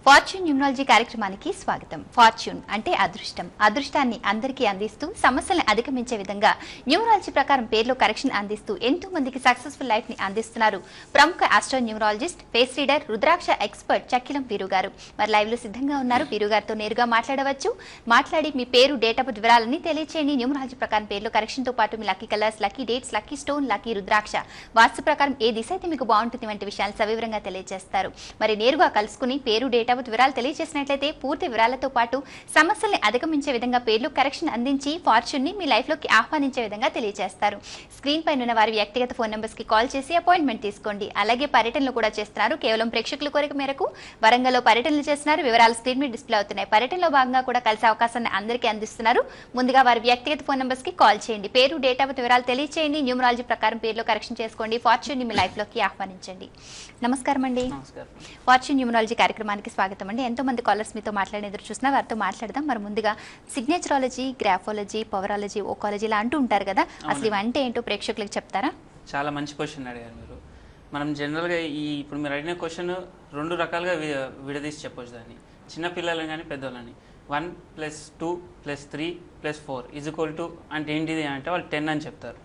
Fortune numerology కార్యక్రమానికి స్వాగతం. Fortune అంటే అదృష్టం. అదృష్టాన్ని అందరికీ అందిస్తూ సమస్యలను అధిగమించే విధంగా న్యూమరాలజీ ప్రకారం పేర్లో కరెక్షన్ అందిస్తూ ఎంతో మందికి సక్సెస్ఫుల్ లైఫ్ ని అందిస్తున్నారు ప్రముఖ ఆస్ట్రో న్యూమరాలజిస్ట్, ఫేస్ రీడర్, రుద్రాక్ష ఎక్స్పర్ట్ చక్కిలం వీరు గారు. మరి లైవ్ లో సిద్ధంగా ఉన్నారు. వీరు గారితో నేరుగా మాట్లాడవచ్చు. మాట్లాడి మీ పేరు, డేట్ ఆఫ్ బర్త్ వివరాలని తెలియచేయండి. న్యూమరాలజీ ప్రకారం పేర్లో కరెక్షన్ తో పాటు మీ lucky colours, lucky dates, lucky stone, lucky rudraksha, vastu ప్రకారం ఏ దిశ అయితే మీకు బాగుంటుంది వంటి విషయాలు సవివరంగా తెలియజేస్తారు. మరి నేరుగా కలుసుకుని పేరు, డేట్ ఆఫ్ బర్త్ వివరాలు తెలియజేసినట్లయితే పూర్తి వివరాలతో పాటు సమస్యల్ని అధిగమించే విధంగా పేర్లు కరెక్షన్ అందించి ఫార్చ్యూన్ ని మీ లైఫ్ లోకి ఆహ్వానించే విధంగా తెలియజేస్తారు. స్క్రీన్ పైన ఉన్న వారి వ్యక్తిగత ఫోన్ నెంబర్స్ కి కాల్ చేసి అపాయింట్మెంట్ తీసుకోండి. అలాగే పర్యటనలు కూడా చేస్తున్నారు. కేవలం ప్రేక్షకుల కోరిక మేరకు వరంగల్లో పర్యటనలు చేస్తున్నారు. వివరాలు స్క్రీన్ మీద డిస్ప్లే అవుతున్నాయి. పర్యటనలో భాగంగా కూడా కలిసే అవకాశాన్ని అందరికీ అందిస్తున్నారు. ముందుగా వారి వ్యక్తిగత ఫోన్ నెంబర్స్ కి కాల్ చేయండి. పేరు, డేట్ ఆఫ్ బర్త్ వివరాలు తెలియచేయండి. న్యూమరాలజీ ప్రకారం పేర్లో కరెక్షన్ చేసుకోండి. ఫార్చ్యూన్ ని మీ లైఫ్ లోకి ఆహ్వానించండి. నమస్కారం అండి. ఫార్చ్యూన్ న్యూమరాలజీ కార్యక్రమానికి స్వాగతం అండి. ఎంతో మంది కాలర్స్ మీతో మాట్లాడిన ఎదురు చూస్తున్నా, వారితో మాట్లాడదాం. మరి ముందుగా సిగ్నేచరాలజీ, గ్రాఫాలజీ, పవరాలజీ, ఓకాలజీ ఇలా అంటూ ఉంటారు కదా, అసలు ఇవంటే ఏంటో ప్రేక్షకులకు చెప్తారా? చాలా మంచి క్వశ్చన్ అడిగారు మీరు. మనం జనరల్గా ఇప్పుడు మీరు అడిగిన క్వశ్చన్ రెండు రకాలుగా విడదీసి చెప్పొచ్చు దాన్ని. చిన్నపిల్లలని కానీ పెద్దవాళ్ళని. 1 + 2 + 3 + 4 = అంటే ఏంటిది అంటే వాళ్ళు 10 అని చెప్తారు.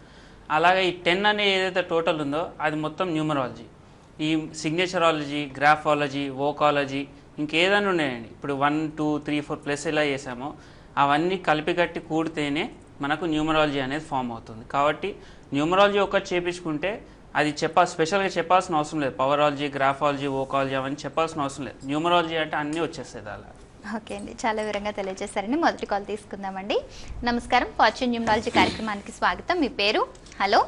అలాగే ఈ 10 అనే ఏదైతే టోటల్ ఉందో అది మొత్తం న్యూమరాలజీ. ఈ సిగ్నేచరాలజీ, గ్రాఫాలజీ, ఓకాలజీ ఇంకేదైనా ఉన్నాయండి. ఇప్పుడు 1, 2, 3, 4 ప్లస్ ఎలా చేసామో అవన్నీ కలిపికట్టి కూడితేనే మనకు న్యూమరాలజీ అనేది ఫామ్ అవుతుంది. కాబట్టి న్యూమరాలజీ ఒకటి చేపించుకుంటే అది స్పెషల్గా చెప్పాల్సిన అవసరం లేదు. పవరాలజీ, గ్రాఫాలజీ, ఓకాలజీ అవన్నీ చెప్పాల్సిన అవసరం లేదు. న్యూమరాలజీ అంటే అన్నీ వచ్చేస్తుంది అలా. ఓకే అండి, చాలా వివరంగా తెలియజేస్తారండి. మొదటి కాల్ తీసుకుందామండి. నమస్కారం, ఫార్చ్యూన్ న్యూమరాలజీ కార్యక్రమానికి స్వాగతం. మీ పేరు? Hello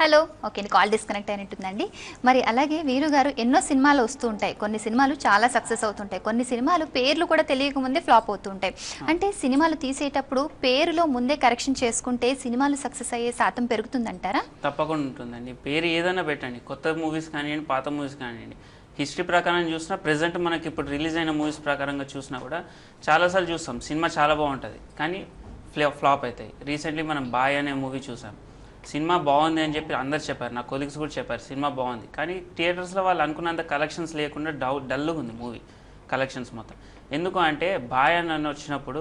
hello. ఓకే అండి, కాల్ డిస్కనెక్ట్ అయినట్టుందండి. మరి అలాగే వీరు గారు ఎన్నో సినిమాలు వస్తూ ఉంటాయి. కొన్ని సినిమాలు చాలా సక్సెస్ అవుతుంటాయి, కొన్ని సినిమాలు పేర్లు కూడా తెలియకముందే ఫ్లాప్ అవుతూ ఉంటాయి. అంటే సినిమాలు తీసేటప్పుడు పేరులో ముందే కరెక్షన్ చేసుకుంటే సినిమాలు సక్సెస్ అయ్యే శాతం పెరుగుతుందంటారా? తప్పకుండా ఉంటుందండి. పేరు ఏదైనా పెట్టండి, కొత్త మూవీస్ కానివ్వండి, పాత మూవీస్ కానివ్వండి. హిస్టరీ ప్రకారం చూసినా, ప్రెజెంట్ మనకి ఇప్పుడు రిలీజ్ అయిన మూవీస్ ప్రకారంగా చూసినా కూడా చాలాసార్లు చూస్తాం సినిమా చాలా బాగుంటుంది కానీ ఫ్లాప్ అవుతాయి. రీసెంట్లీ మనం బాయ్ అనే మూవీ చూసాం. సినిమా బాగుంది అని చెప్పి అందరు చెప్పారు, నా కొలీగ్స్ కూడా చెప్పారు సినిమా బాగుంది, కానీ థియేటర్స్లో వాళ్ళు అనుకున్నంత కలెక్షన్స్ లేకుండా డల్గా ఉంది మూవీ కలెక్షన్స్ మొత్తం. ఎందుకు అంటే బాయ్ అని వచ్చినప్పుడు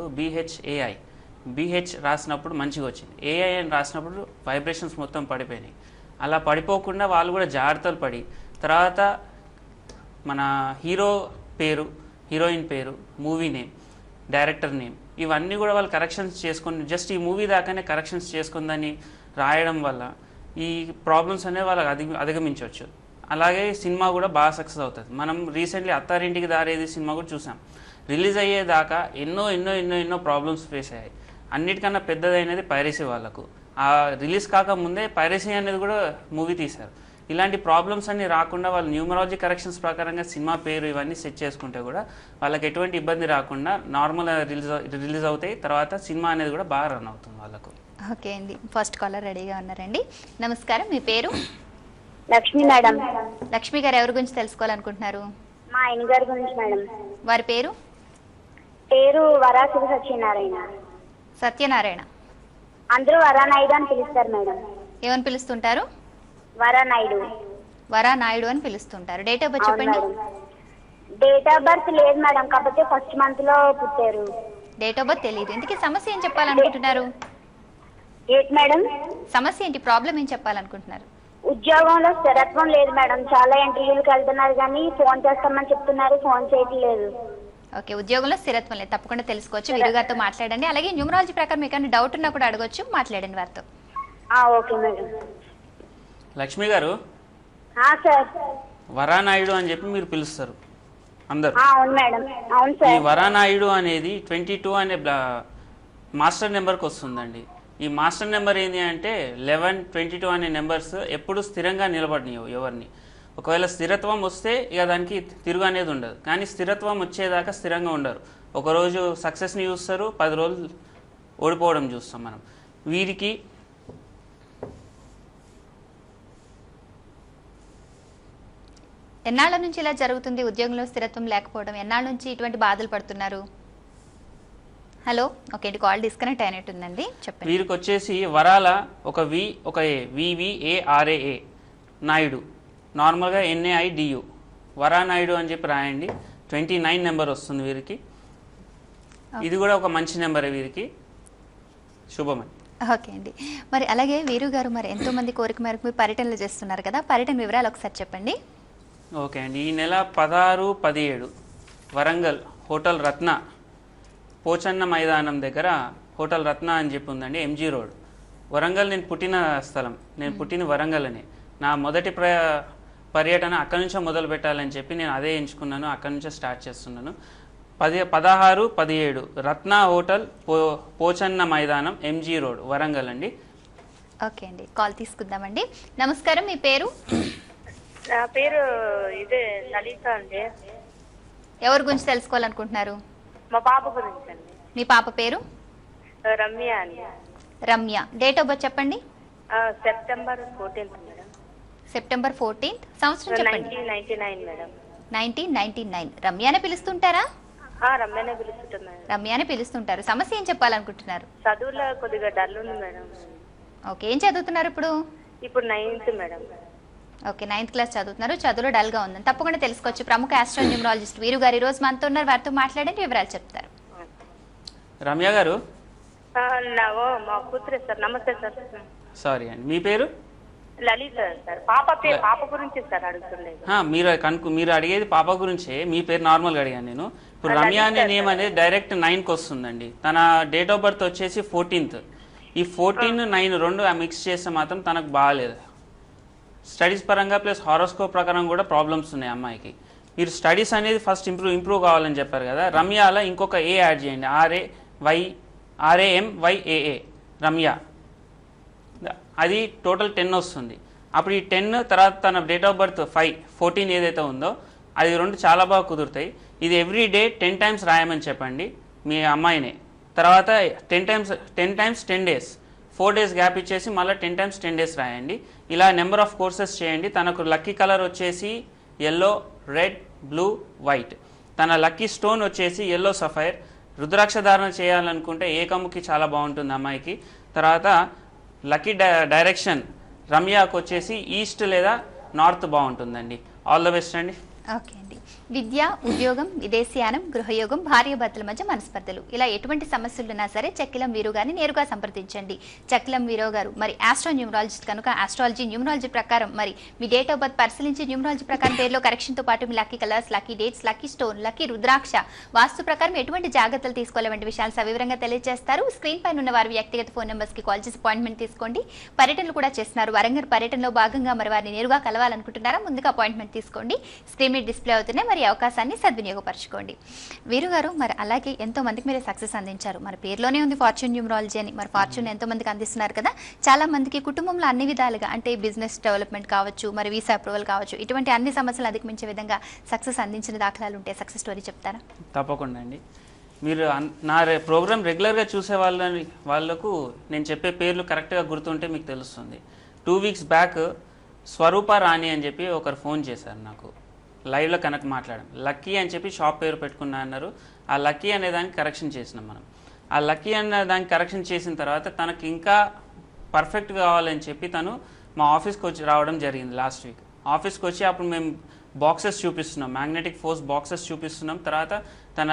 BH రాసినప్పుడు మంచిగా వచ్చింది, AI అని రాసినప్పుడు వైబ్రేషన్స్ మొత్తం పడిపోయినాయి. అలా పడిపోకుండా వాళ్ళు కూడా జాగ్రత్తలు పడి తర్వాత మన హీరో పేరు, హీరోయిన్ పేరు, మూవీ నేమ్, డైరెక్టర్ నేమ్ ఇవన్నీ కూడా వాళ్ళు కరెక్షన్స్ చేసుకొని జస్ట్ ఈ మూవీ దాకానే కరెక్షన్స్ చేసుకుందని రాయడం వల్ల ఈ ప్రాబ్లమ్స్ అనేవి వాళ్ళకి అధిగమించవచ్చు. అలాగే సినిమా కూడా బాగా సక్సెస్ అవుతుంది. మనం రీసెంట్లీ అత్తారింటికి దారేది సినిమా కూడా చూసాం. రిలీజ్ అయ్యేదాకా ఎన్నో ప్రాబ్లమ్స్ ఫేస్ అయ్యాయి. అన్నిటికన్నా పెద్దదైనది పైరసీ వాళ్ళకు. ఆ రిలీజ్ కాకముందే పైరసీ అనేది కూడా మూవీ తీశారు. ఇలాంటి ప్రాబ్లమ్స్ అన్ని రాకుండా వాళ్ళు న్యూమరాలజీ కరెక్షన్స్ ప్రకారంగా సినిమా పేరు ఇవన్నీ సెట్ చేసుకుంటే కూడా వాళ్ళకి ఎటువంటి ఇబ్బంది రాకుండా నార్మల్ రిలీజ్ అవుతాయి. తర్వాత సినిమా అనేది కూడా బాగా రన్ అవుతుంది వాళ్ళకు. ఓకే అండి, ఫస్ట్ కాలర్ రెడీగా ఉన్నారండి. నమస్కారం, మీ పేరు? లక్ష్మి మేడం. లక్ష్మి గారు ఎవరి గురించి తెలుసుకోవాలనుకుంటున్నారు? మా ఆయన గారి గురించి మేడం. వారి పేరు? పేరు వరాసుడు సత్యనారాయణ. సత్యనారాయణ. అందరూ వరానాయుడు అని పిలుస్తారు మేడం. ఏమని పిలుస్తుంటారు? వరానాయుడు. వరానాయుడు అని పిలుస్తుంటారు. డేట్ ఆఫ్ బర్త్ చెప్పండి. డేట్ ఆఫ్ బర్త్ లేదు మేడం, కాకపోతే ఫస్ట్ మంత్ లో పుట్టారు. డేట్ ఆఫ్ బర్త్ తెలియదు. ఇందుకే సమస్య ఏం చెప్పాలనుకుంటున్నారు? ఏంటి మేడం సమస్య ఏంటి, ప్రాబ్లం ఏం చెప్పాలనుకుంటున్నారు? ఉద్యోగంలో స్థిరత్వం లేదు మేడం. చాలా ఇంటర్వ్యూలకు వెళ్తున్నారు కానీ ఫోన్ చేస్తామని చెప్తున్నారు, ఫోన్ చేయట్లేదు. ఓకే, ఉద్యోగంలో స్థిరత్వం లేదు. తప్పకుండా తెలుసుకోవచ్చు. వీరుగారితో మాట్లాడండి. అలాగే న్యూమరాలజీ ప్రకారం మీకు డౌట్ ఉన్నా కూడా అడగొచ్చు, మాట్లాడండి వారితో. Okay madam. లక్ష్మి గారు, సార్ వరానాయుడు అని చెప్పి మీరు పిలుస్తారు అందరు. అవును మేడం. అవును సార్. ఈ వరానాయుడు అనేది 22 అనే మాస్టర్ నెంబర్కి వస్తుందండి. ఈ మాస్టర్ నెంబర్ ఏంటి అంటే 11, 22 అనే నెంబర్స్ ఎప్పుడు స్థిరంగా నిలబడినాయి ఎవరిని. ఒకవేళ స్థిరత్వం వస్తే ఇక దానికి తిరుగు అనేది ఉండదు, కానీ స్థిరత్వం వచ్చేదాకా స్థిరంగా ఉండరు. ఒకరోజు సక్సెస్ని చూస్తారు, 10 రోజులు ఓడిపోవడం చూస్తాం మనం. వీరికి ఎన్నాళ్ళ నుంచి ఇలా జరుగుతుంది? ఉద్యోగంలో స్థిరత్వం లేకపోవడం ఎన్నాళ్ళ నుంచి ఇటువంటి బాధలు పడుతున్నారు? హలో. ఓకే అండి, కాల్ డిస్కనెక్ట్ అయినట్టుందండి, చెప్పండి. వీరికి వచ్చేసి వరాల ఒక వి, ఒక ఏ, VVARAA నాయుడు, నార్మల్గా NAIDU వరానాయుడు అని చెప్పి రాయండి. 29 నెంబర్ వస్తుంది వీరికి. ఇది కూడా ఒక మంచి నెంబరే వీరికి. శుభమని. ఓకే అండి. మరి అలాగే వీరు గారు మరి ఎంతో మంది కోరిక మేరకు మీరు పర్యటనలు చేస్తున్నారు కదా, పర్యటన వివరాలు ఒకసారి చెప్పండి. ఓకే అండి. ఈ నెల 16, 17 వరంగల్ హోటల్ రత్న పోచన్న మైదానం దగ్గర హోటల్ రత్న అని చెప్పి ఉందండి, ఎంజీ రోడ్. వరంగల్ నేను పుట్టిన స్థలం, నేను పుట్టిన వరంగల్ అని. నా మొదటి పర్యటన అక్కడి నుంచే మొదలు పెట్టాలని చెప్పి నేను అదే ఎంచుకున్నాను, అక్కడి నుంచే స్టార్ట్ చేస్తున్నాను. 16, 17 రత్న హోటల్ పోచన్న మైదానం ఎంజీ రోడ్ వరంగల్ అండి. ఓకే అండి, కాల్ తీసుకుందామండి. నమస్కారం, మీ పేరు? నా పేరు ఇదే లలిత అండి. ఎవరి గురించి తెలుసుకోవాలనుకుంటున్నారు? మా పాప గురించి అండి. మీ పాప పేరు? రమ్య అండి. రమ్య. డేట్ ఆఫ్ బర్త్ చెప్పండి. September 14th madam. September 14th. సంవత్సరం చెప్పండి. 1999 మేడం. 1999. రమ్యానే పిలుస్తుంటారా? రమ్యనే పిలుస్తుంటారు. రమ్యానే పిలుస్తుంటారు. సమస్య ఏం చెప్పాలనుకుంటున్నారు? చదువులో కొద్దిగా డల్ ఉంది మేడం. ఓకే, ఏం చదువుతున్నారు ఇప్పుడు? ఇప్పుడు 9th madam. Okay, 9th class చదువుతున్నారు. చదువులో డల్ గా ఉందని తప్పకుండా తెలుసుకోవచ్చు. ప్రముఖ ఆస్ట్రోన్యూమరాలజిస్ట్ వీరు గారు ఈ రోజు మనతో ఉన్నారు, వారితో మాట్లాడండి, వివరాలు చెప్తారు. రమ్య గారు. మా కూతురే సార్. నమస్తే సార్. సారీ అండి, మీ పేరు? లలిత సార్. పాప గురించి సార్ అడుగుతుండేది. మీరు అడిగేది పాప గురించే, మీ పేరు నార్మల్గా అడిగాను నేను. ఇప్పుడు రమ్య అనే నేమ్ అనేది డైరెక్ట్ 9కి వస్తుందండి. తన డేట్ ఆఫ్ బర్త్ వచ్చేసి 14th. ఈ 14, 9 రెండు మిక్స్ చేస్తే మాత్రం తనకు బాగాలేదు. స్టడీస్ పరంగా ప్లస్ హారోస్కోప్ ప్రకారం కూడా ప్రాబ్లమ్స్ ఉన్నాయి అమ్మాయికి. మీరు స్టడీస్ అనేది ఫస్ట్ ఇంప్రూవ్ కావాలని చెప్పారు కదా, రమ్యాలో ఇంకొక ఏ యాడ్ చేయండి. RAMYAA రమ్య. అది టోటల్ 10 వస్తుంది. అప్పుడు ఈ 10 తర్వాత తన డేట్ ఆఫ్ బర్త్ 14 ఏదైతే ఉందో అది రెండు చాలా బాగా కుదురుతాయి. ఇది ఎవ్రీ డే 10 times రాయమని చెప్పండి మీ అమ్మాయినే. తర్వాత 10 times 10 days, 4 days గ్యాప్ ఇచ్చేసి మళ్ళీ 10 times 10 days రాయండి. ఇలా నెంబర్ ఆఫ్ కోర్సెస్ చేయండి. తనకు లక్కీ కలర్ వచ్చేసి ఎల్లో, రెడ్, బ్లూ, వైట్. తన లక్కీ స్టోన్ వచ్చేసి ఎల్లో సఫైర్. రుద్రాక్ష ధారణ చేయాలనుకుంటే ఏకముఖి చాలా బాగుంటుంది అమ్మాయికి. తర్వాత లక్కీ డైరెక్షన్ రమ్యాకు వచ్చేసి ఈస్ట్ లేదా నార్త్ బాగుంటుందండి. ఆల్ ద బెస్ట్ అండి. ఓకే అండి. విద్య, ఉద్యోగం, విదేశీయానం, గృహయోగం, భార్యాభర్తల మధ్య మనస్పర్ధలు, ఇలా ఎటువంటి సమస్యలున్నా సరే చక్కిలం వీరు గారిని నేరుగా సంప్రదించండి. చక్కిలం వీరు గారు మరి ఆస్ట్రోన్యూమరాలజిస్ట్ కనుక ఆస్ట్రాలజీ, న్యూమరాలజీ ప్రకారం మరి మీ డేట్ ఆఫ్ బర్త్ పరిశీలించి న్యూమరాలజీ ప్రకారం పేరులో కరెక్షన్తో పాటు మీ lucky colours, lucky dates, lucky stone, lucky rudraksha, vastu ప్రకారం ఎటువంటి జాగ్రత్తలు తీసుకోవాలి వంటి విషయాలు సవివరంగా తెలియజేస్తారు. స్క్రీన్ పైన ఉన్న వారి వ్యక్తిగత ఫోన్ నెంబర్స్కి కాల్ చేసి అపాయింట్మెంట్ తీసుకోండి. పర్యటనలు కూడా చేస్తున్నారు. వరంగల్ పర్యటనలో భాగంగా మరి వారిని నేరుగా కలవాలనుకుంటున్నారా? ముందుగా అపాయింట్మెంట్ తీసుకోండి. స్క్రీన్ మీద డిస్ప్లే అవుతున్నాయి, మరి అవకాశాన్ని సద్వినియోగపరచుకోండి. వీరు గారు మరి అలాగే ఎంతో మందికి మీరు సక్సెస్ అందించారు. మరి పేరులోనే ఉంది ఫార్చ్యూన్ న్యూమరాలజీ అని. మరి ఫార్చ్యూన్ ఎంతో మందికి అందిస్తున్నారు కదా. చాలా మందికి కుటుంబంలో అన్ని విధాలుగా అంటే బిజినెస్ డెవలప్మెంట్ కావచ్చు, మరి వీసా అప్రూవల్ కావచ్చు, ఇటువంటి అన్ని సమస్యలు అధిగమించే విధంగా సక్సెస్ అందించిన దాఖలాలు ఉంటే సక్సెస్ స్టోరీ చెప్తారా? తప్పకుండా అండి. మీరు నా ప్రోగ్రామ్ రెగ్యులర్గా చూసే వాళ్ళకు నేను చెప్పే పేర్లు కరెక్ట్గా గుర్తుంటే మీకు తెలుస్తుంది. 2 weeks బ్యాక్ స్వరూప రాణి అని చెప్పి ఒకరు ఫోన్ చేశారు నాకు, లైవ్లో కనెక్ట్ మాట్లాడాం. లక్కీ అని చెప్పి షాప్ పేరు పెట్టుకున్నా అన్నారు. ఆ లక్కీ అనే దానికి కరెక్షన్ చేసినాం మనం. ఆ లక్కీ అనే దానికి కరెక్షన్ చేసిన తర్వాత తనకి ఇంకా పర్ఫెక్ట్ కావాలని చెప్పి తను మా ఆఫీస్కి వచ్చి రావడం జరిగింది లాస్ట్ వీక్. ఆఫీస్కి వచ్చి అప్పుడు మేము బాక్సెస్ చూపిస్తున్నాం, మ్యాగ్నెటిక్ ఫోర్స్ బాక్సెస్ చూపిస్తున్నాం. తర్వాత తన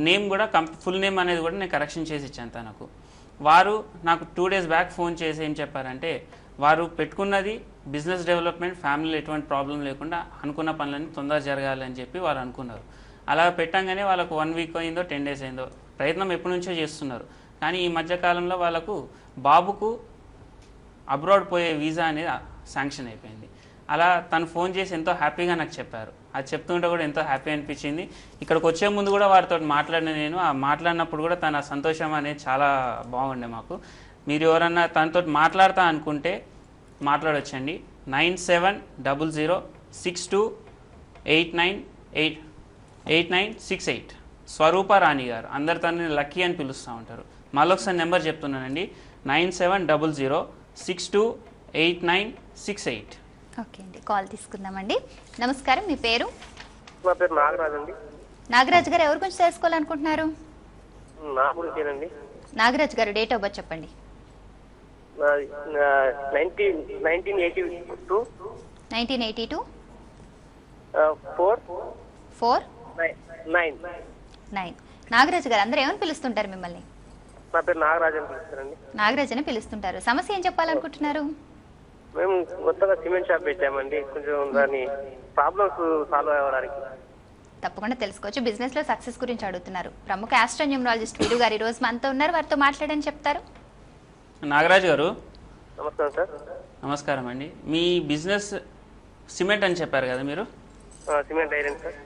నేమ్ కూడా ఫుల్ నేమ్ అనేది కూడా నేను కరెక్షన్ చేసి ఇచ్చాను తనకు. వారు నాకు 2 days బ్యాక్ ఫోన్ చేసి ఏం చెప్పారంటే, వారు పెట్టుకున్నది బిజినెస్ డెవలప్మెంట్, ఫ్యామిలీలో ఎటువంటి ప్రాబ్లం లేకుండా అనుకున్న పనులన్నీ తొందరగా జరగాలని చెప్పి వారు అనుకున్నారు. అలా పెట్టంగానే వాళ్ళకు 1 week అయిందో 10 days అయిందో ప్రయత్నం ఎప్పటి నుంచో చేస్తున్నారు. కానీ ఈ మధ్యకాలంలో వాళ్ళకు బాబుకు అబ్రాడ్ పోయే వీసా అనేది శాంక్షన్ అయిపోయింది. అలా తను ఫోన్ చేసి ఎంతో హ్యాపీగా నాకు చెప్పారు. అది చెప్తుంటే కూడా ఎంతో హ్యాపీ అనిపించింది. ఇక్కడికి వచ్చే ముందు కూడా వారితో మాట్లాడిన నేను, ఆ మాట్లాడినప్పుడు కూడా తన సంతోషం అనేది చాలా బాగుండే మాకు. మీరు ఎవరన్నా తనతో మాట్లాడతా అనుకుంటే మాట్లాడొచ్చండి. 9700628968 స్వరూప రాణి గారు. అందరు తనని లక్కీ అని పిలుస్తూ ఉంటారు. మళ్ళొకసారి నెంబర్ చెప్తున్నానండి, 9700628968. ఓకే అండి, కాల్ తీసుకుందామండి. నమస్కారం, మీ పేరు? నా పేరు నాగరాజ్ అండి. నాగరాజ్ గారు ఎవరి గురించి తెలుసుకోవాలనుకుంటున్నారు? నా గురించేనండి. నాగరాజ్ గారు డేట్ ఆఫ్ బర్త్ చెప్పండి. 1982 1982 4 4 9. 9. నాగరాజు గారు అందరూ ఏమని పిలుస్తుంటారు మిమ్మల్ని? నా పేరు నాగరాజ్ అని పిలుస్తారండి. నాగరాజు అని పిలుస్తుంటారు. సమస్య ఏం చెప్పాలనుకుంటున్నారు? మేము కొత్తగా సిమెంట్ షాప్ పెట్టామండి, కొంచెం దాని ప్రాబ్లమ్స్ సాల్వ్ అవ్వడానికి. తప్పకుండా తెలుసుకోవచ్చు. బిజినెస్ లో సక్సెస్ గురించి అడుగుతున్నారు. ప్రముఖ ఆస్ట్రోన్యూమరాలజిస్ట్ వీరు గారు ఈ రోజు మనతో ఉన్నారు. వారితో మాట్లాడని చెప్తారు. నాగరాజు గారు నమస్కారం సార్. నమస్కారం అండి. మీ బిజినెస్ సిమెంట్ అని చెప్పారు కదా మీరు? Cement iron sir.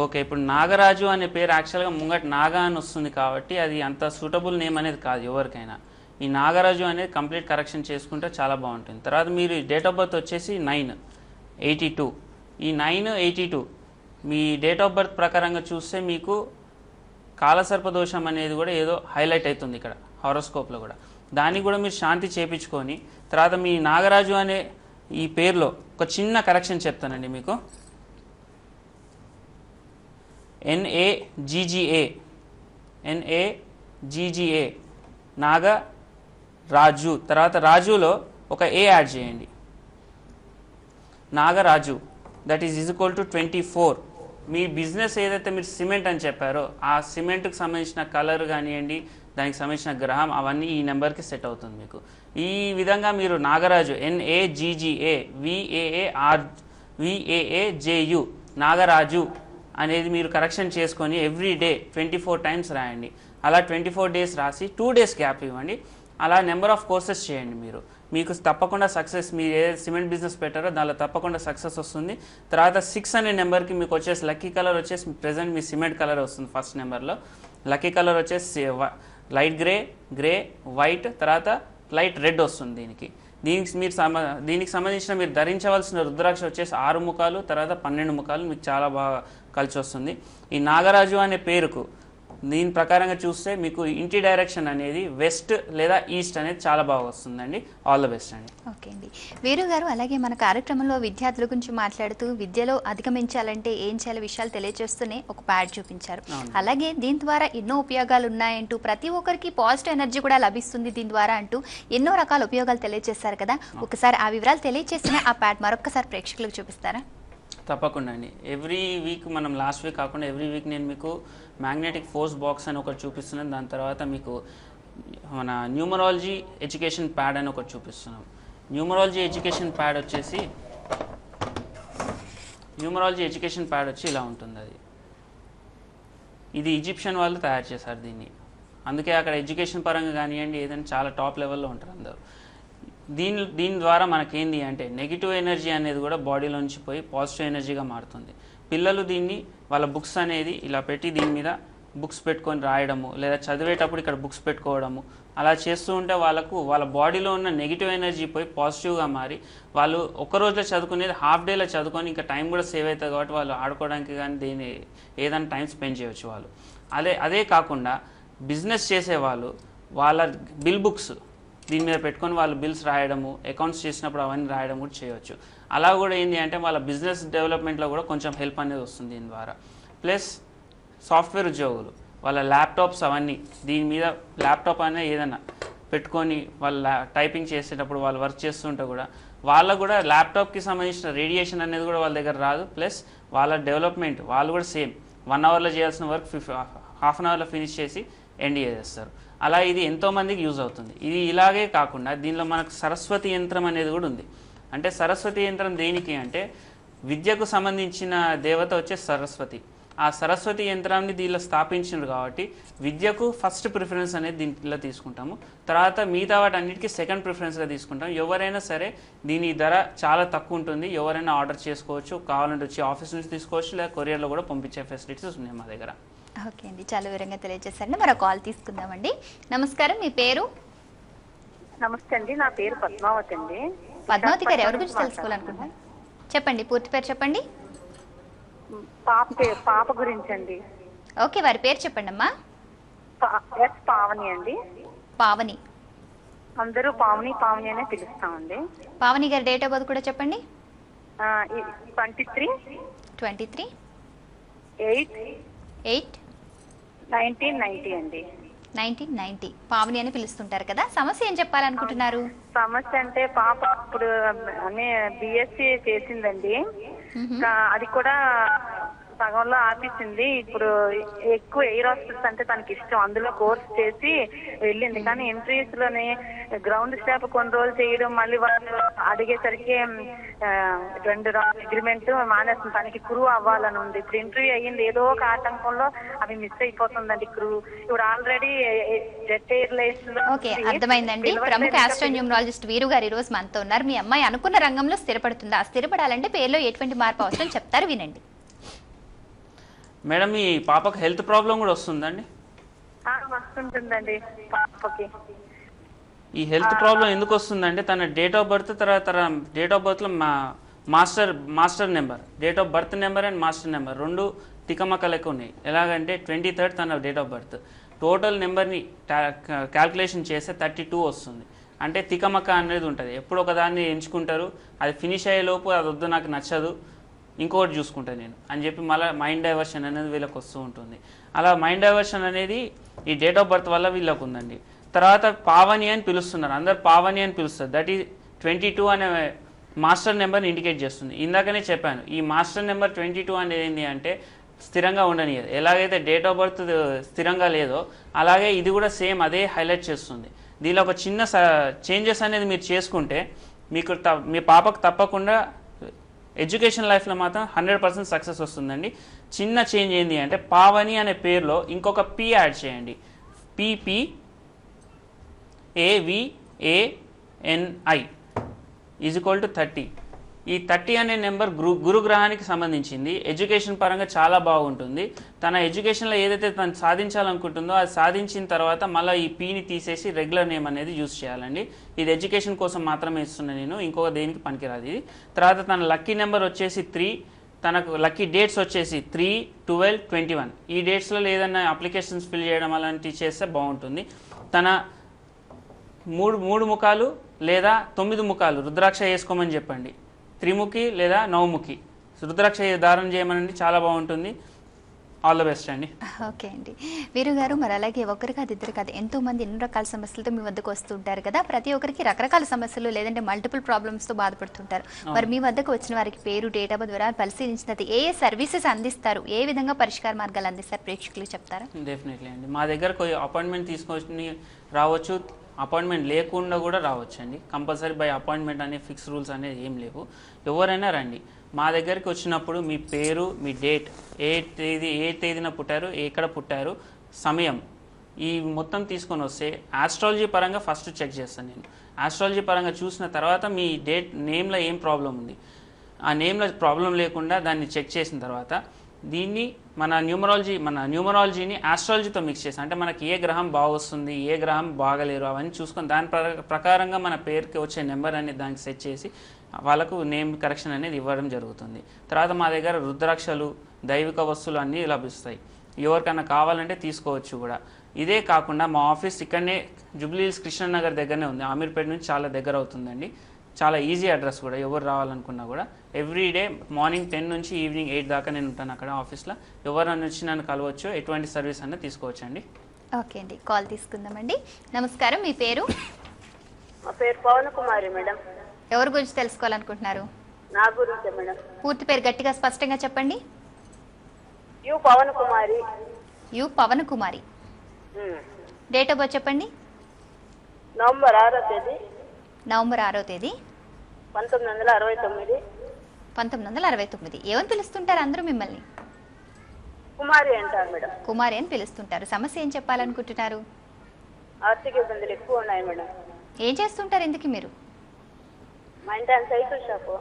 ఓకే, ఇప్పుడు నాగరాజు అనే పేరు యాక్చువల్గా ముంగట నాగా అని వస్తుంది కాబట్టి అది అంత సూటబుల్ నేమ్ అనేది కాదు ఎవరికైనా. ఈ నాగరాజు అనేది కంప్లీట్ కరెక్షన్ చేసుకుంటే చాలా బాగుంటుంది. తర్వాత మీరు డేట్ ఆఫ్ బర్త్ వచ్చేసి 9/82. ఈ 9/82 మీ డేట్ ఆఫ్ బర్త్ ప్రకారంగా చూస్తే మీకు కాలసర్ప దోషం అనేది కూడా ఏదో హైలైట్ అవుతుంది ఇక్కడ హారోస్కోప్లో కూడా. దానికి కూడా మీరు శాంతి చేపించుకొని తర్వాత మీ నాగరాజు అనే ఈ పేరులో ఒక చిన్న కరెక్షన్ చెప్తానండి మీకు. NAGGA నాగరాజు, తర్వాత రాజులో ఒక ఏ యాడ్ చేయండి. Nagaraju that is equal to 24. Me business ఏదైతే మీరు సిమెంట్ అని చెప్పారో ఆ సిమెంట్కి సంబంధించిన కలర్ కానివ్వండి, దానికి సంబంధించిన గ్రహం అవన్నీ ఈ నెంబర్కి సెట్ అవుతుంది మీకు. ఈ విధంగా మీరు నాగరాజు NAGGA VAAJU నాగరాజు అనేది మీరు కరెక్షన్ చేసుకొని ఎవ్రీ డే 24 టైమ్స్ రాయండి. అలా 24 డేస్ రాసి 2 డేస్ గ్యాప్ ఇవ్వండి. అలా నెంబర్ ఆఫ్ కోర్సెస్ చేయండి. మీకు తప్పకుండా సక్సెస్, మీరు ఏ సిమెంట్ బిజినెస్ పెట్టారో దానిలో తప్పకుండా సక్సెస్ వస్తుంది. తర్వాత 6 అనే నెంబర్కి మీకు వచ్చేసి లక్కీ కలర్ వచ్చేసి ప్రెజెంట్ మీ సిమెంట్ కలర్ వస్తుంది. ఫస్ట్ నెంబర్లో లక్కీ కలర్ వచ్చేసి లైట్ గ్రే, వైట్, తర్వాత లైట్ రెడ్ వస్తుంది. దీనికి సంబంధించిన మీరు ధరించవలసిన రుద్రాక్ష వచ్చేసి 6 ముఖాలు, తర్వాత 12 ముఖాలు మీకు చాలా బాగా కలిసి వస్తుంది. ఈ నాగరాజు అనే పేరుకు దీని ప్రకారంగా చూస్తే మీకు ఇంటి డైరెక్షన్ అనేది వెస్ట్ లేదా ఈస్ట్ అనేది చాలా బాగా వస్తుందండి. ఆల్ ద బెస్ట్ అండి. ఓకే అండి వీరు గారు, అలాగే మన కార్యక్రమంలో విద్యార్థుల గురించి మాట్లాడుతూ విద్యలో అధిగమించాలంటే ఏం చేయాలి విషయాలు తెలియజేస్తూనే ఒక ప్యాడ్ చూపించారు. అలాగే దీని ద్వారా ఎన్నో ఉపయోగాలు ఉన్నాయంటూ, ప్రతి ఒక్కరికి పాజిటివ్ ఎనర్జీ కూడా లభిస్తుంది దీని ద్వారా అంటూ ఎన్నో రకాల ఉపయోగాలు తెలియజేస్తారు కదా. ఒకసారి ఆ వివరాలు తెలియజేసిన ఆ ప్యాడ్ మరొకసారి ప్రేక్షకులకు చూపిస్తారా? తప్పకుండా అండి. ఎవ్రీ వీక్ మనం లాస్ట్ వీక్ కాకుండా ఎవ్రీ వీక్ నేను మీకు మ్యాగ్నెటిక్ ఫోర్స్ బాక్స్ అని ఒకటి చూపిస్తున్నాను. దాని తర్వాత మీకు మన న్యూమరాలజీ ఎడ్యుకేషన్ ప్యాడ్ అని ఒకటి చూపిస్తున్నాం. న్యూమరాలజీ ఎడ్యుకేషన్ ప్యాడ్ వచ్చి ఇలా ఉంటుంది. ఇది ఈజిప్షియన్ వాళ్ళు తయారు చేశారు దీన్ని. అందుకే అక్కడ ఎడ్యుకేషన్ పరంగా కానివ్వండి ఏదైనా చాలా టాప్ లెవెల్లో ఉంటారు అందరూ. దీని ద్వారా మనకేంది అంటే నెగిటివ్ ఎనర్జీ అనేది కూడా బాడీలో నుంచి పోయి పాజిటివ్ ఎనర్జీగా మారుతుంది. పిల్లలు దీన్ని వాళ్ళ బుక్స్ అనేది ఇలా పెట్టి దీని మీద బుక్స్ పెట్టుకొని రాయడము, లేదా చదివేటప్పుడు ఇక్కడ బుక్స్ పెట్టుకోవడము, అలా చేస్తూ ఉంటే వాళ్ళ బాడీలో ఉన్న నెగిటివ్ ఎనర్జీ పోయి పాజిటివ్గా మారి వాళ్ళు ఒక రోజులో చదువుకునేది హాఫ్ డేలో చదువుకొని ఇంకా టైం కూడా సేవ్ అవుతుంది కాబట్టి వాళ్ళు ఆడుకోవడానికి కానీ ఏదైనా టైం స్పెండ్ చేయవచ్చు వాళ్ళు. అదే కాకుండా బిజినెస్ చేసేవాళ్ళు వాళ్ళ బిల్ బుక్స్ దీని మీద పెట్టుకొని వాళ్ళు బిల్స్ రాయడము, అకౌంట్స్ చేసినప్పుడు అవన్నీ రాయడం కూడా చేయవచ్చు. అలా కూడా ఏంటి అంటే వాళ్ళ బిజినెస్ డెవలప్మెంట్లో కూడా కొంచెం హెల్ప్ అనేది వస్తుంది దీని ద్వారా. ప్లస్ సాఫ్ట్వేర్ ఉద్యోగులు వాళ్ళ ల్యాప్టాప్స్ అవన్నీ దీని మీద ల్యాప్టాప్ అనేది ఏదైనా పెట్టుకొని వాళ్ళ టైపింగ్ చేసేటప్పుడు వాళ్ళు వర్క్ చేస్తుంటే కూడా వాళ్ళకు కూడా ల్యాప్టాప్కి సంబంధించిన రేడియేషన్ అనేది కూడా వాళ్ళ దగ్గర రాదు. ప్లస్ వాళ్ళ డెవలప్మెంట్ వాళ్ళు కూడా సేమ్ 1 అవర్లో చేయాల్సిన వర్క్ హాఫ్ అన్ అవర్లో ఫినిష్ చేసి ఎండ్ చేసేస్తారు. అలా ఇది ఎంతోమందికి యూజ్ అవుతుంది. ఇది ఇలాగే కాకుండా దీనిలో మనకు సరస్వతి యంత్రం అనేది కూడా ఉంది. అంటే సరస్వతి యంత్రం దేనికి అంటే విద్యకు సంబంధించిన దేవత వచ్చే సరస్వతి. ఆ సరస్వతి యంత్రాన్ని దీనిలో స్థాపించారు కాబట్టి విద్యకు ఫస్ట్ ప్రిఫరెన్స్ అనేది దీంట్లో తీసుకుంటాము. తర్వాత మిగతా వాటి అన్నిటికీ సెకండ్ ప్రిఫరెన్స్గా తీసుకుంటాం. ఎవరైనా సరే దీని ధర చాలా తక్కువ ఉంటుంది. ఎవరైనా ఆర్డర్ చేసుకోవచ్చు, కావాలంటే వచ్చి ఆఫీస్ నుంచి తీసుకోవచ్చు, లేదా కొరియర్లో కూడా పంపించే ఫెసిలిటీస్ ఉన్నాయి మా దగ్గర. ఓకే అండి, చాలా వివరంగా తెలియజేశారండి. మరో కాల్ తీసుకుందామండి. నమస్కారం, మీ పేరు? నమస్తే అండి, నా పేరు పద్మావతి అండి. పద్మావతి గారు, ఎవరి గురించి తెలుసుకోవాలనుకుంటున్నారు? చెప్పండి, పూర్తి పేరు చెప్పండి. పాప గురించి అండి. ఓకే, వారి పేరు చెప్పండి అమ్మా. పావని అండి. పావని. అందరూ పావని పావని అనే పిలుస్తామండి. పావని గారి డేట్ ఆఫ్ బర్త్ కూడా చెప్పండి. 23/8/1990 అండి. 1990. పావని అని పిలుస్తుంటారు కదా. సమస్య ఏం చెప్పాలనుకుంటున్నారు? సమస్య అంటే పాప ఇప్పుడు BSc చేసిందండి. అది కూడా సగంలో ఆపేసింది. ఇప్పుడు ఎక్కువ ఎయిర్ హాస్పిటల్స్ అంటే తనకి ఇష్టం, అందులో కోర్స్ చేసి వెళ్ళింది. కానీ ఎంట్రీస్ లోనే గ్రౌండ్ స్టాఫ్ కొన్ని రోజులు చేయడం, మళ్ళీ వాళ్ళు అడిగేసరికి 2 అగ్రిమెంట్ మానేస్తుంది. తనకి క్రూ అవ్వాలని ఉంది. ఇప్పుడు ఇంటర్వ్యూ అయ్యింది, ఏదో ఒక ఆటంకంలో అవి మిస్ అయిపోతుందండి క్రూ. ఇప్పుడు ఆల్రెడీ జెట్ ఎయిర్లైన్స్ లో ఓకే, అర్థమైందండి. ప్రముఖ ఆస్ట్రోన్యూమరాలజిస్ట్ వీరు గారు ఈ రోజు మనతో ఉన్నారు. మీ అమ్మాయి అనుకున్న రంగంలో స్థిరపడుతుందా? స్థిరపడాలంటే పేరులో ఎటువంటి మార్పు అవసరం చెప్తారు, వినండి. మేడం, మీ పాపకు హెల్త్ ప్రాబ్లం కూడా వస్తుందండి? వస్తుంటుందండి పాపకి. ఈ హెల్త్ ప్రాబ్లం ఎందుకు వస్తుందంటే తన డేట్ ఆఫ్ బర్త్, తర్వాత డేట్ ఆఫ్ బర్త్లో master number, date of birth number and master number 2 తికమక లెక్క ఉన్నాయి. ఎలాగంటే 23rd తన డేట్ ఆఫ్ బర్త్, టోటల్ నెంబర్ని క్యాల్కులేషన్ చేస్తే 32 వస్తుంది. అంటే తికమక అనేది ఉంటుంది. ఎప్పుడు ఒకదాన్ని ఎంచుకుంటారు, అది ఫినిష్ అయ్యేలోపు అది వద్దు, నాకు నచ్చదు, ఇంకొకటి చూసుకుంటాను నేను అని చెప్పి మళ్ళీ మైండ్ డైవర్షన్ అనేది వీళ్ళకి వస్తూ ఉంటుంది. అలా మైండ్ డైవర్షన్ అనేది ఈ డేట్ ఆఫ్ బర్త్ వల్ల వీళ్ళకు ఉందండి. తర్వాత పావని అని పిలుస్తున్నారు, అందరు పావని అని పిలుస్తారు. దట్ ఈ 22 అనే మాస్టర్ నెంబర్ని ఇండికేట్ చేస్తుంది. ఇందాకనే చెప్పాను, ఈ మాస్టర్ నెంబర్ 22 అనేది ఏంటి అంటే స్థిరంగా ఉండనియదు. ఎలాగైతే డేట్ ఆఫ్ బర్త్ స్థిరంగా లేదో అలాగే ఇది కూడా సేమ్ అదే హైలైట్ చేస్తుంది. దీనిలో ఒక చిన్న చేంజెస్ అనేది మీరు చేసుకుంటే మీకు మీ పాపకు తప్పకుండా ఎడ్యుకేషన్ లైఫ్లో మాత్రం 100% సక్సెస్ వస్తుందండి. చిన్న చేంజ్ ఏంటి అంటే పావని అనే పేరులో ఇంకొక పి యాడ్ చేయండి. PPAVANI = 30. ఈ 30 అనే నెంబర్ గురుగ్రహానికి సంబంధించింది. ఎడ్యుకేషన్ పరంగా చాలా బాగుంటుంది. తన ఎడ్యుకేషన్లో ఏదైతే తను సాధించాలనుకుంటుందో అది సాధించిన తర్వాత మళ్ళీ ఈ పీని తీసేసి రెగ్యులర్ నేమ్ అనేది యూజ్ చేయాలండి. ఇది ఎడ్యుకేషన్ కోసం మాత్రమే ఇస్తున్నాను నేను, ఇంకొక దేనికి పనికిరాదు ఇది. తర్వాత తన లక్కీ నెంబర్ వచ్చేసి 3, తనకు లక్కీ డేట్స్ వచ్చేసి 3, 12, 21. ఈ డేట్స్లో ఏదైనా అప్లికేషన్స్ ఫిల్ చేయడం అలాంటివి చేస్తే బాగుంటుంది. తన 3 ముఖాలు లేదా 9 ముఖాలు రుద్రాక్ష వేసుకోమని చెప్పండి. త్రిముఖి లేదా నవముఖి రుద్రాక్ష ధారణ చేయమనండి, చాలా బాగుంటుంది. ఆల్ ద బెస్ట్ అండి. ఓకే అండి వీరు గారు, మరి అలాగే ఒకరు కాదు ఇద్దరు కాదు ఎంతో మంది ఎన్నో రకాల సమస్యలతో మీ వద్దకు వస్తుంటారు కదా. ప్రతి ఒక్కరికి రకరకాల సమస్యలు లేదంటే మల్టిపుల్ ప్రాబ్లమ్స్తో బాధపడుతుంటారు. మరి మీ వద్దకు వచ్చిన వారికి పేరు, డేట్ ఆఫ్ బర్త్ వివరాలు పరిశీలించిన తర్వాత ఏ సర్వీసెస్ అందిస్తారు, ఏ విధంగా పరిష్కార మార్గాలు అందిస్తారు, ప్రేక్షకులు చెప్తారా? డెఫినెట్లీ అండి. మా దగ్గరకు అపాయింట్మెంట్ తీసుకొని రావచ్చు, అపాయింట్మెంట్ లేకుండా కూడా రావచ్చు అండి. కంపల్సరీ బై అపాయింట్మెంట్ అనే ఫిక్స్ రూల్స్ అనేది ఏం లేవు. ఎవరైనా రండి. మా దగ్గరికి వచ్చినప్పుడు మీ పేరు, మీ డేట్, ఏ తేదీన పుట్టారు, ఎక్కడ పుట్టారు, సమయం, ఈ మొత్తం తీసుకొని వస్తే ఆస్ట్రాలజీ పరంగా ఫస్ట్ చెక్ చేస్తాను నేను. ఆస్ట్రాలజీ పరంగా చూసిన తర్వాత మీ డేట్ నేమ్లో ఏం ప్రాబ్లం ఉంది, ఆ నేమ్లో ప్రాబ్లం లేకుండా దాన్ని చెక్ చేసిన తర్వాత దీన్ని మన న్యూమరాలజీని ఆస్ట్రాలజీతో మిక్స్ చేసి, అంటే మనకి ఏ గ్రహం బాగొస్తుంది, ఏ గ్రహం బాగలేరు అవన్నీ చూసుకొని దాని ప్రకారంగా మన పేరుకి వచ్చే నెంబర్ అనేది దానికి సెట్ చేసి వాళ్ళకు నేమ్ కరెక్షన్ అనేది ఇవ్వడం జరుగుతుంది. తర్వాత మా దగ్గర రుద్రాక్షలు, దైవిక వస్తువులు అన్నీ లభిస్తాయి. ఎవరికైనా కావాలంటే తీసుకోవచ్చు కూడా. ఇదే కాకుండా మా ఆఫీస్ ఇక్కడనే జూబ్లీహిల్స్ కృష్ణనగర్ దగ్గరనే ఉంది. అమీర్పేట నుంచి చాలా దగ్గర అవుతుందండి. చాలా ఈజీ అడ్రస్ కూడా, ఎవరు రావాలనుకున్నా కూడా. ఎవ్రీడే మార్నింగ్ 10 నుంచి ఈవినింగ్ 8 దాకా నేను ఉంటాను అక్కడ ఆఫీస్లో. ఎవరైనా వచ్చి నన్ను కలవచ్చు, ఎటువంటి సర్వీస్ అన్నా తీసుకోవచ్చు అండి. ఓకే అండి, కాల్ తీసుకుందామండి. నమస్కారం, మీ పేరు? మా పేరు పవన్ కుమారి మేడం. ఎవరి గురించి తెలుసుకోవాలనుకుంటున్నారు? నా గురించి మేడం. పూర్తి పేరు గట్టిగా స్పష్టంగా చెప్పండి. U Pavan Kumari. U Pavan Kumari. Date of birth చెప్పండి. నవంబర్ 6వ తేదీ. నవంబర్ 6వ తేదీ 1969. 1969. ఏమని పిలుస్తుంటారు అందరూ మిమ్మల్ని? కుమారి అంటారు మేడం. కుమారి అని పిలుస్తుంటారు. సమస్య ఏం చెప్పాలనుకుంటున్నారు? ఆర్థిక ఇబ్బందులు ఎక్కువ ఉన్నాయి మేడం. ఏం చేస్తుంటారు ఎందుకు మీరు? మా ఇంటి సైకిల్ షాపు.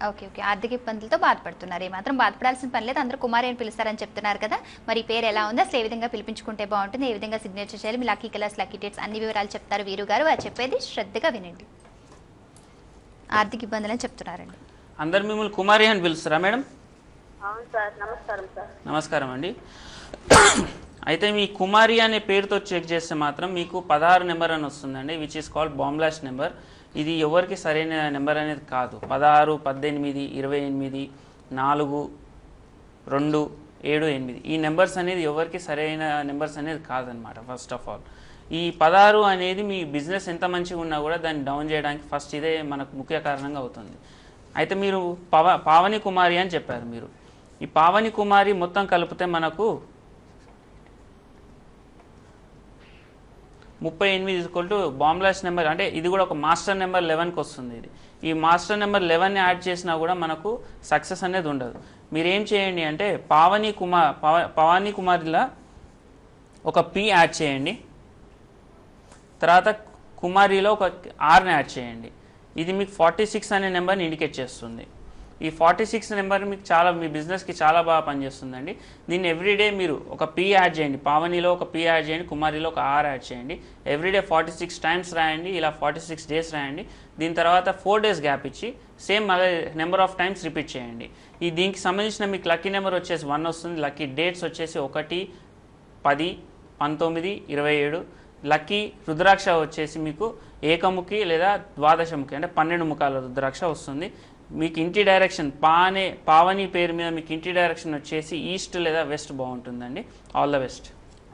ఓకే ఓకే, ఆర్థిక ఇబ్బందులతో బాధపడుతున్నారు. ఏమాత్రం బాధపడాల్సిన పని లేదు, అందరూ కుమారి అని పిలుస్తారని చెప్తున్నారు కదా. మరి పేరు ఎలా ఉందో అసలు ఏ విధంగా పిలిపించుకుంటే బాగుంటుంది, ఏ విధంగా సిగ్నేచర్ చేయాలి, మీ లక్కీ కలర్స్, లక్కీ డేట్స్ అన్ని వివరాలు చెప్తారు వీరు గారు. వారు చెప్పేది శ్రద్ధగా వినండి. ఆర్థిక ఇబ్బందులు అని చెప్తున్నారండి. అందరు మిమ్మల్ని కుమారి అని పిలుస్తారా మేడం? అవును సార్. నమస్కారం సార్. నమస్కారం అండి. అయితే మీ కుమారి అనే పేరుతో చెక్ చేస్తే మాత్రం మీకు 16 నెంబర్ అని వస్తుందండి, విచ్ ఈస్ కాల్డ్ బాంబ్లాష్ నెంబర్. ఇది ఎవరికి సరైన నెంబర్ అనేది కాదు. 16, 18, 28, 4, 2, 7, 8 ఈ నెంబర్స్ అనేది ఎవరికి సరైన నెంబర్స్ అనేది కాదనమాట. ఫస్ట్ ఆఫ్ ఆల్ ఈ 16 అనేది మీ బిజినెస్ ఎంత మంచిగా ఉన్నా కూడా దాన్ని డౌన్ చేయడానికి ఫస్ట్ ఇదే మనకు ముఖ్య కారణంగా అవుతుంది. అయితే మీరు పావని కుమారి అని చెప్పారు. మీరు ఈ పావని కుమారి మొత్తం కలిపితే మనకు 38 బాంబ్లాస్ నెంబర్, అంటే ఇది కూడా ఒక మాస్టర్ నెంబర్ 11కి వస్తుంది. ఇది ఈ మాస్టర్ నెంబర్ 11ని యాడ్ చేసినా కూడా మనకు సక్సెస్ అనేది ఉండదు. మీరు ఏం చేయండి అంటే పావని కుమారిలా ఒక పి యాడ్ చేయండి, తర్వాత కుమారిలో ఒక ఆర్ని యాడ్ చేయండి. ఇది మీకు 46 అనే నెంబర్ని ఇండికేట్ చేస్తుంది. ఈ 46 నెంబర్ మీకు మీ బిజినెస్కి చాలా బాగా పనిచేస్తుందండి. దీన్ని ఎవ్రీడే మీరు ఒక పి యాడ్ చేయండి, పావనిలో ఒక పి యాడ్ చేయండి, కుమారిలో ఒక ఆర్ యాడ్ చేయండి. ఎవ్రీడే 46 టైమ్స్ రాయండి, ఇలా 46 డేస్ రాయండి. దీని తర్వాత 4 డేస్ గ్యాప్ ఇచ్చి సేమ్ అదే నెంబర్ ఆఫ్ టైమ్స్ రిపీట్ చేయండి. దీనికి సంబంధించిన మీకు లక్కీ నెంబర్ వచ్చేసి 1 వస్తుంది. లక్కీ డేట్స్ వచ్చేసి 1, 10, 19, 27. లక్కీ రుద్రాక్ష వచ్చేసి మీకు ఏకముఖి లేదా ద్వాదశముఖి, అంటే 12 ముఖాల రుద్రాక్ష వస్తుంది. మీకు ఇంటి డైరెక్షన్ పావని పేరు మీద మీకు ఇంటి డైరెక్షన్ వచ్చేసి ఈస్ట్ లేదా వెస్ట్ బాగుంటుందండి. All the best.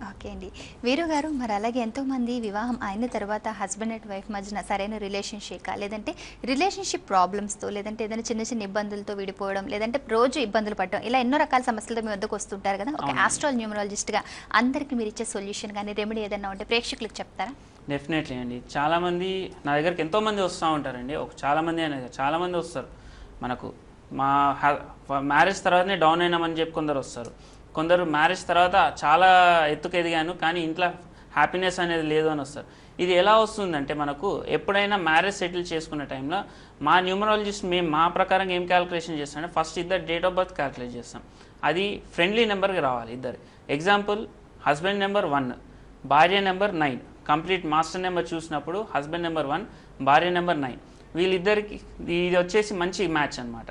ఓకే అండి. వీరు గారు, మరి అలాగే ఎంతోమంది వివాహం అయిన తర్వాత హస్బెండ్ అండ్ వైఫ్ మధ్యన సరైన రిలేషన్షిప్ లేదంటే రిలేషన్షిప్ ప్రాబ్లమ్స్తో లేదంటే ఏదైనా చిన్న చిన్న ఇబ్బందులతో విడిపోవడం లేదంటే రోజు ఇబ్బందులు పడడం ఇలా ఎన్నో రకాల సమస్యలతో మీ వద్దకు వస్తుంటారు కదా. ఒక ఆస్ట్రాల్ న్యూమరాలజిస్ట్గా అందరికీ మీరు ఇచ్చే సొల్యూషన్ కానీ రెమెడీ ఏదైనా ఉంటే ప్రేక్షకులకు చెప్తారా? డెఫినెట్లీ అండి. చాలామంది నా దగ్గరికి ఎంతోమంది వస్తూ ఉంటారండి. చాలామంది వస్తారు. మనకు మా మ్యారేజ్ తర్వాతనే డౌన్ అయినామని చెప్పి కొందరు వస్తారు. కొందరు మ్యారేజ్ తర్వాత చాలా ఎత్తుకు ఎదిగాను కానీ ఇంట్లో హ్యాపీనెస్ అనేది లేదు అని వస్తారు. ఇది ఎలా వస్తుందంటే మనకు ఎప్పుడైనా మ్యారేజ్ సెటిల్ చేసుకున్న టైంలో మా న్యూమరాలజిస్ట్ మేము మా ప్రకారం ఏం క్యాలిక్యులేషన్ చేస్తామంటే ఫస్ట్ ఇద్దరు డేట్ ఆఫ్ బర్త్ క్యాలిక్యులేట్ చేస్తాం. అది ఫ్రెండ్లీ నెంబర్కి రావాలి ఇద్దరు. ఎగ్జాంపుల్ హస్బెండ్ నెంబర్ 1, భార్య నెంబర్ 9. కంప్లీట్ మాస్టర్ నెంబర్ చూసినప్పుడు హస్బెండ్ నెంబర్ 1, భార్య నెంబర్ 9. వీళ్ళిద్దరికి ఇది వచ్చేసి మంచి మ్యాచ్ అనమాట.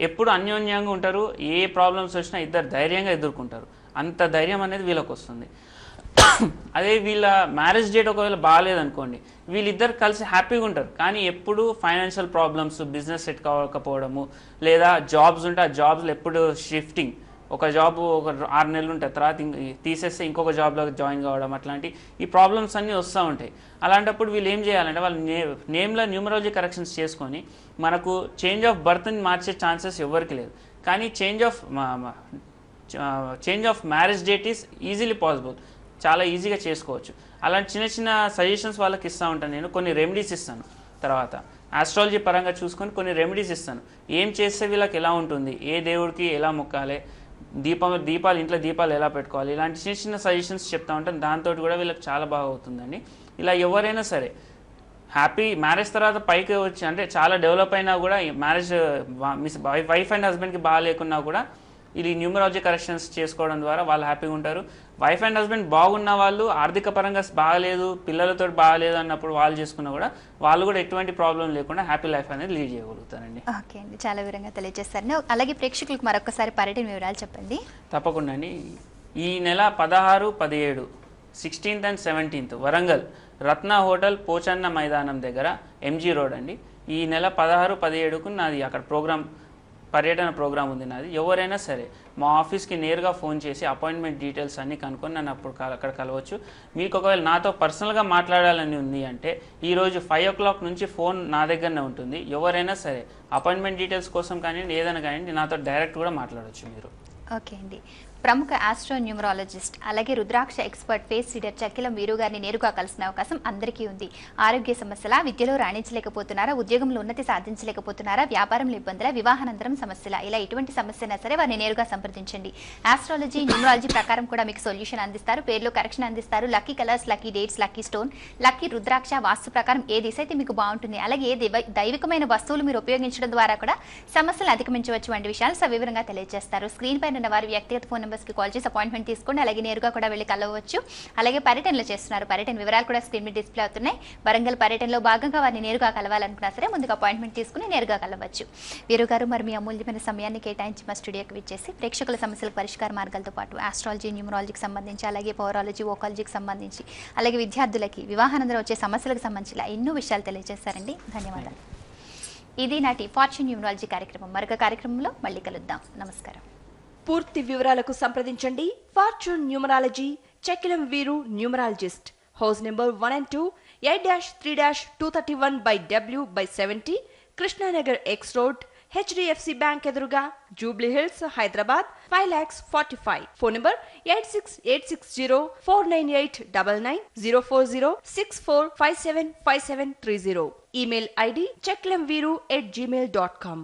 ఎప్పుడు అన్యోన్యంగా ఉంటారు. ఏ ప్రాబ్లమ్స్ వచ్చినా ఇద్దరు ధైర్యంగా ఎదుర్కొంటారు. అంత ధైర్యం అనేది వీళ్ళకి వస్తుంది. అదే వీళ్ళ మ్యారేజ్ డేట్ ఒకవేళ బాగాలేదనుకోండి, వీళ్ళిద్దరు కలిసి హ్యాపీగా ఉంటారు. కానీ ఎప్పుడు ఫైనాన్షియల్ ప్రాబ్లమ్స్, బిజినెస్ సెట్ కావకపోవడము, లేదా జాబ్స్ ఉంటే ఆ జాబ్స్లో ఎప్పుడు షిఫ్టింగ్, ఒక జాబ్ ఒక 6 నెలలు ఉంటుంది, తర్వాత తీసేస్తే ఇంకొక జాబ్లో జాయిన్ కావడం, అట్లాంటి ఈ ప్రాబ్లమ్స్ అన్నీ వస్తూ ఉంటాయి. అలాంటప్పుడు వీళ్ళు ఏం చేయాలంటే వాళ్ళ నేమ్లో న్యూమరాలజీ కరెక్షన్స్ చేసుకొని మనకు చేంజ్ ఆఫ్ బర్త్ని మార్చే ఛాన్సెస్ ఎవరికి లేదు. కానీ change of marriage date is easily possible. చాలా ఈజీగా చేసుకోవచ్చు. అలాంటి చిన్న చిన్న సజెషన్స్ వాళ్ళకి ఇస్తూ ఉంటాను. నేను కొన్ని రెమెడీస్ ఇస్తాను. తర్వాత ఆస్ట్రాలజీ పరంగా చూసుకొని కొన్ని రెమెడీస్ ఇస్తాను. ఏం చేస్తే వీళ్ళకి ఎలా ఉంటుంది, ఏ దేవుడికి ఎలా మొక్కాలి, దీపాలు ఇంట్లో దీపాలు ఎలా పెట్టుకోవాలి, ఇలాంటి చిన్న చిన్న సజెషన్స్ చెప్తా ఉంటాను. దాంతో కూడా వీళ్ళకి చాలా బాగా అవుతుందండి. ఇలా ఎవరైనా సరే మ్యారేజ్ తర్వాత పైకి వచ్చి అంటే చాలా డెవలప్ అయినా కూడా మ్యారేజ్ వైఫ్ అండ్ హస్బెండ్కి బాగా లేకున్నా కూడా ఇది న్యూమరాలజీ కరెక్షన్స్ చేసుకోవడం ద్వారా వాళ్ళు హ్యాపీగా ఉంటారు. వైఫ్ అండ్ హస్బెండ్ బాగున్న వాళ్ళు ఆర్థిక పరంగా బాగలేదు, పిల్లలతో బాగలేదు అన్నప్పుడు వాళ్ళు చేసుకున్నా కూడా వాళ్ళు కూడా ఎటువంటి ప్రాబ్లం లేకుండా హ్యాపీ లైఫ్ అనేది లీడ్ చేయగలుగుతారండి. ఓకే అండి, చాలా వివరంగా తెలియజేస్తారు. అలాగే ప్రేక్షకులకు మరొకసారి పర్యటన వివరాలు చెప్పండి. తప్పకుండా అండి. ఈ నెల 16, 17, 16th and 17th Warangal Ratna hotel Pochanna మైదానం దగ్గర ఎంజీ రోడ్ అండి. ఈ నెల 16, 17కు నాది అక్కడ పర్యటన ప్రోగ్రామ్ ఉంది నాది. ఎవరైనా సరే మా ఆఫీస్కి నేరుగా ఫోన్ చేసి అపాయింట్మెంట్ డీటెయిల్స్ అన్నీ కనుక్కొని నన్ను అక్కడ కలవచ్చు. మీకు ఒకవేళ నాతో పర్సనల్గా మాట్లాడాలని ఉంది అంటే ఈరోజు 5 o'clock నుంచి ఫోన్ నా దగ్గరనే ఉంటుంది. ఎవరైనా సరే అపాయింట్మెంట్ డీటెయిల్స్ కోసం కానీ ఏదైనా కానీ నాతో డైరెక్ట్ కూడా మాట్లాడవచ్చు మీరు. ఓకే అండి. ప్రముఖ ఆస్ట్రో న్యూమరాలజిస్ట్ అలాగే రుద్రాక్ష ఎక్స్పర్ట్ ఫేస్ రీడర్ చక్కిలం వీరు గారిని నేరుగా కలిసిన అవకాశం అందరికీ ఉంది. ఆరోగ్య సమస్యల, విద్యలో రాణించలేకపోతున్నారా, ఉద్యోగంలో ఉన్నతి సాధించలేకపోతున్నారా, వ్యాపారంలో ఇబ్బందుల, వివాహానంతరం సమస్యల, ఇలా ఎటువంటి సమస్యనా సరే వారిని నేరుగా సంప్రదించండి. ఆస్ట్రాలజీ, న్యూమరాలజీ ప్రకారం కూడా మీకు సొల్యూషన్ అందిస్తారు. పేర్లో కరెక్షన్ అందిస్తారు. Lucky colours, lucky dates, lucky stone, lucky rudraksha, vastu ప్రకారం ఏ దిశ అయితే మీకు బాగుంటుంది, అలాగే దైవికమైన వస్తువులు మీరు ఉపయోగించడం ద్వారా కూడా సమస్యలు అధిగమించవచ్చు వంటి విషయాలు సవివరంగా తెలియజేస్తారు. స్క్రీన్ పైన ఉన్న వారి వ్యక్తిగత ఫోన్ నెంబర్స్కి కాల్ చేసి అపాయింట్మెంట్ తీసుకోండి. అలాగే నేరుగా కూడా వెళ్ళి కలవచ్చు. అలాగే పర్యటనలు చేస్తున్నారు. పర్యటన వివరాలు కూడా స్క్రీన్ మీద డిస్ప్లే అవుతున్నాయి. వరంగల్ పర్యటనలో భాగంగా వారిని నేరుగా కలవాలనుకున్నా సరే ముందుగా అపాయింట్మెంట్ తీసుకుని నేరుగా కలవచ్చు. వీరు గారు, మరి మీ అమూల్యమైన సమయాన్ని కేటాయించి మా స్టూడియోకి విచ్చేసి ప్రేక్షకుల సమస్యలకు పరిష్కార మార్గాలతో పాటు ఆస్ట్రాలజీ, న్యూమరాలజీకి సంబంధించి, అలాగే పౌరాలజీ, వోకాలజీకి సంబంధించి, అలాగే విద్యార్థులకి వివాహానంతరం వచ్చే సమస్యలకు సంబంధించి ఎన్నో విషయాలు తెలియజేస్తారండి. ధన్యవాదాలు. ఇది నాటి ఫార్చ్యూన్ న్యూమరాలజీ కార్యక్రమం. మరొక కార్యక్రమంలో మళ్ళీ కలుద్దాం. నమస్కారం. పూర్తి వివరాలకు సంప్రదించండి ఫార్చ్యూన్ న్యూమరాలజీ, చక్కిలం వీరు numerologist, house number 1 and 2, 8-3-231/W/70, Krishna Nagar X road, HDFC Bank ఎదురుగా, Jubilee hills, Hyderabad 5,45,000. Phone number 8686049899 04064575730. Email ID checklamveeru@gmail.com.